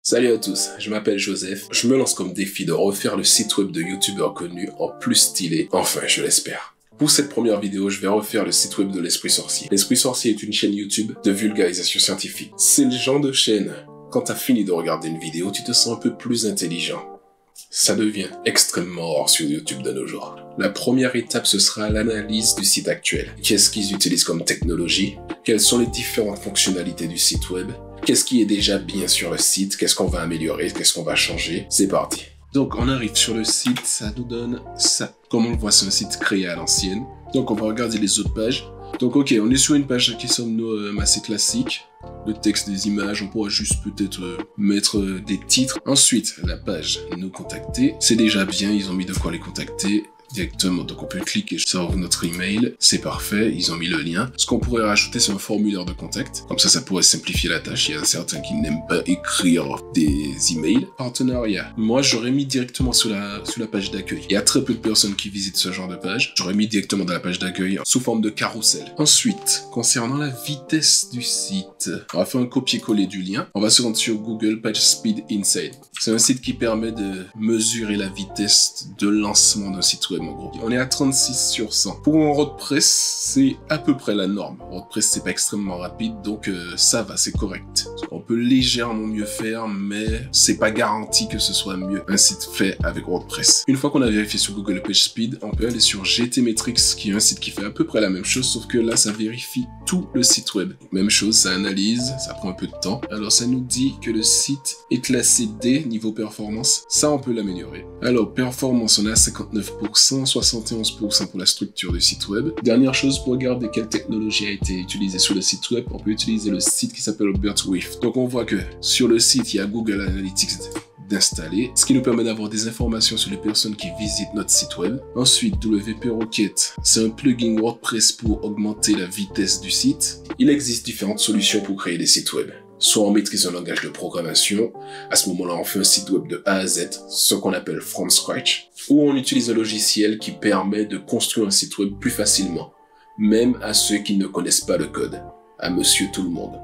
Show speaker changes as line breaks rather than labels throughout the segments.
Salut à tous, je m'appelle Joseph. Je me lance comme défi de refaire le site web de youtubeurs connus en plus stylé, enfin je l'espère. Pour cette première vidéo, je vais refaire le site web de l'Esprit Sorcier. L'Esprit Sorcier est une chaîne YouTube de vulgarisation scientifique. C'est le genre de chaîne, quand t'as fini de regarder une vidéo, tu te sens un peu plus intelligent. Ça devient extrêmement rare sur YouTube de nos jours. La première étape, ce sera l'analyse du site actuel. Qu'est-ce qu'ils utilisent comme technologie? Quelles sont les différentes fonctionnalités du site web? Qu'est-ce qui est déjà bien sur le site? Qu'est-ce qu'on va améliorer? Qu'est-ce qu'on va changer? C'est parti. Donc, on arrive sur le site, ça nous donne ça. Comme on le voit, c'est un site créé à l'ancienne. Donc, on va regarder les autres pages. Donc, ok, on est sur une page qui semble assez classique. Le texte, des images, on pourra juste peut-être mettre des titres. Ensuite, la page nous contacter. C'est déjà bien, ils ont mis de quoi les contacter directement. Donc on peut cliquer sur notre email, c'est parfait, ils ont mis le lien. Ce qu'on pourrait rajouter, c'est un formulaire de contact. Comme ça pourrait simplifier la tâche. Il y a certains qui n'aiment pas écrire des emails. Partenariat. Moi, j'aurais mis directement sur la page d'accueil. Il y a très peu de personnes qui visitent ce genre de page. J'aurais mis directement dans la page d'accueil sous forme de carrousel. Ensuite, concernant la vitesse du site, on va faire un copier-coller du lien. On va se rendre sur Google Page Speed Insight. C'est un site qui permet de mesurer la vitesse de lancement d'un site web. En gros. On est à 36 sur 100. Pour un WordPress, c'est à peu près la norme. WordPress, c'est pas extrêmement rapide, donc ça va, c'est correct. On peut légèrement mieux faire, mais c'est pas garanti que ce soit mieux un site fait avec WordPress. Une fois qu'on a vérifié sur Google Page Speed, on peut aller sur GTmetrix, qui est un site qui fait à peu près la même chose, sauf que là, ça vérifie tout le site web. Même chose, ça analyse, ça prend un peu de temps. Alors, ça nous dit que le site est classé D, niveau performance. Ça, on peut l'améliorer. Alors, performance, on est à 59%. 71% pour la structure du site web. Dernière chose, pour regarder quelle technologie a été utilisée sur le site web, on peut utiliser le site qui s'appelle Birdwave. Donc on voit que sur le site, il y a Google Analytics d'installer, ce qui nous permet d'avoir des informations sur les personnes qui visitent notre site web. Ensuite, WP Rocket, c'est un plugin WordPress pour augmenter la vitesse du site. Il existe différentes solutions pour créer des sites web. Soit on maîtrise un langage de programmation, à ce moment-là on fait un site web de A à Z, ce qu'on appelle from scratch, ou on utilise un logiciel qui permet de construire un site web plus facilement, même à ceux qui ne connaissent pas le code, à monsieur tout le monde.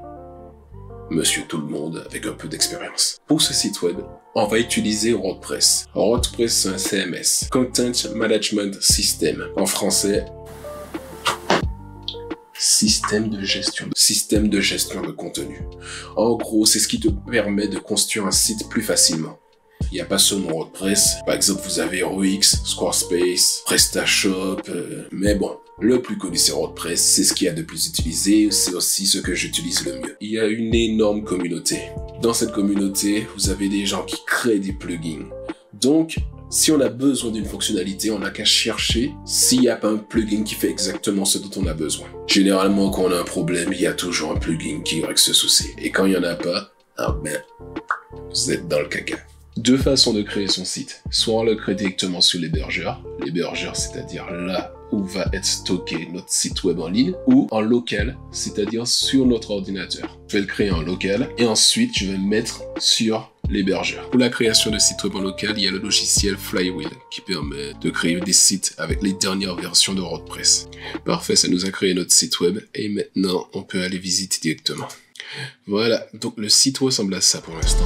Monsieur tout le monde avec un peu d'expérience. Pour ce site web, on va utiliser WordPress. WordPress, c'est un CMS, Content Management System, en français, système de gestion de contenu. En gros, c'est ce qui te permet de construire un site plus facilement. Il n'y a pas seulement WordPress. Par exemple, vous avez Wix, Squarespace, PrestaShop, mais bon, le plus connu c'est WordPress, c'est ce qu'il y a de plus utilisé, c'est aussi ce que j'utilise le mieux. Il y a une énorme communauté. Dans cette communauté, vous avez des gens qui créent des plugins. Donc, si on a besoin d'une fonctionnalité, on n'a qu'à chercher s'il n'y a pas un plugin qui fait exactement ce dont on a besoin. Généralement, quand on a un problème, il y a toujours un plugin qui règle ce souci. Et quand il n'y en a pas, ah ben, vous êtes dans le caca. Deux façons de créer son site. Soit on le crée directement sur l'hébergeur. L'hébergeur, c'est-à-dire là où va être stocké notre site web en ligne, ou en local, c'est-à-dire sur notre ordinateur. Je vais le créer en local et ensuite je vais le mettre sur l'hébergeur. Pour la création de sites web en local, il y a le logiciel Flywheel qui permet de créer des sites avec les dernières versions de WordPress. Parfait, ça nous a créé notre site web et maintenant on peut aller visiter directement. Voilà, donc le site ressemble à ça pour l'instant.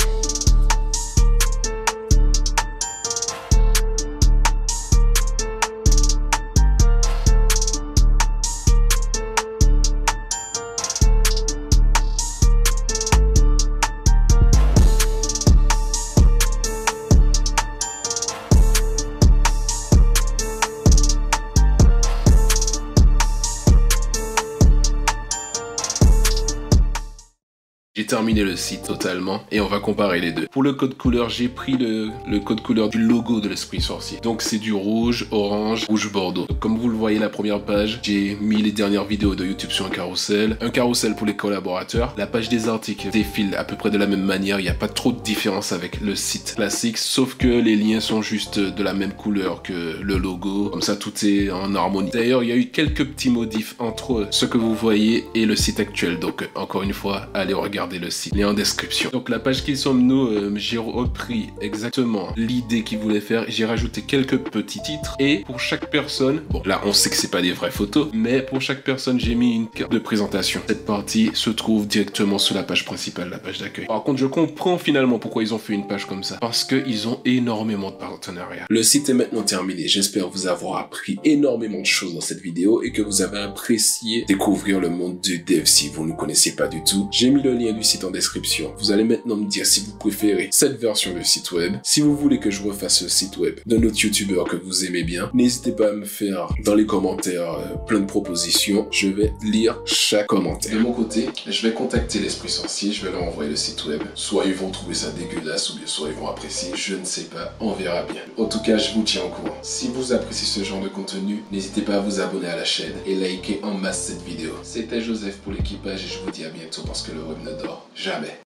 J'ai terminé le site totalement et on va comparer les deux. Pour le code couleur, j'ai pris le code couleur du logo de l'Esprit Sorcier. Donc c'est du rouge, orange, rouge bordeaux. Donc, comme vous le voyez la première page, j'ai mis les dernières vidéos de YouTube sur un carrousel pour les collaborateurs. La page des articles défile à peu près de la même manière, il n'y a pas trop de différence avec le site classique, sauf que les liens sont juste de la même couleur que le logo. Comme ça tout est en harmonie. D'ailleurs, il y a eu quelques petits modifs entre ce que vous voyez et le site actuel. Donc encore une fois, allez regarder le le site. Lien en description. Donc la page Qui sommes-nous, j'ai repris exactement l'idée qu'ils voulaient faire. J'ai rajouté quelques petits titres et pour chaque personne, bon là on sait que c'est pas des vraies photos, mais pour chaque personne j'ai mis une carte de présentation. Cette partie se trouve directement sur la page principale, la page d'accueil. Par contre je comprends finalement pourquoi ils ont fait une page comme ça, parce qu'ils ont énormément de partenariats. Le site est maintenant terminé. J'espère vous avoir appris énormément de choses dans cette vidéo et que vous avez apprécié découvrir le monde du dev si vous ne connaissez pas du tout. J'ai mis le lien du site en description. Vous allez maintenant me dire si vous préférez cette version de site web. Si vous voulez que je refasse ce site web d'un autre youtubeur que vous aimez bien, n'hésitez pas à me faire dans les commentaires plein de propositions. Je vais lire chaque commentaire. De mon côté, je vais contacter l'Esprit Sorcier, je vais leur envoyer le site web. Soit ils vont trouver ça dégueulasse ou bien soit ils vont apprécier, je ne sais pas, on verra bien. En tout cas, je vous tiens au courant. Si vous appréciez ce genre de contenu, n'hésitez pas à vous abonner à la chaîne et liker en masse cette vidéo. C'était Joseph pour l'équipage et je vous dis à bientôt parce que le web ne dort jamais.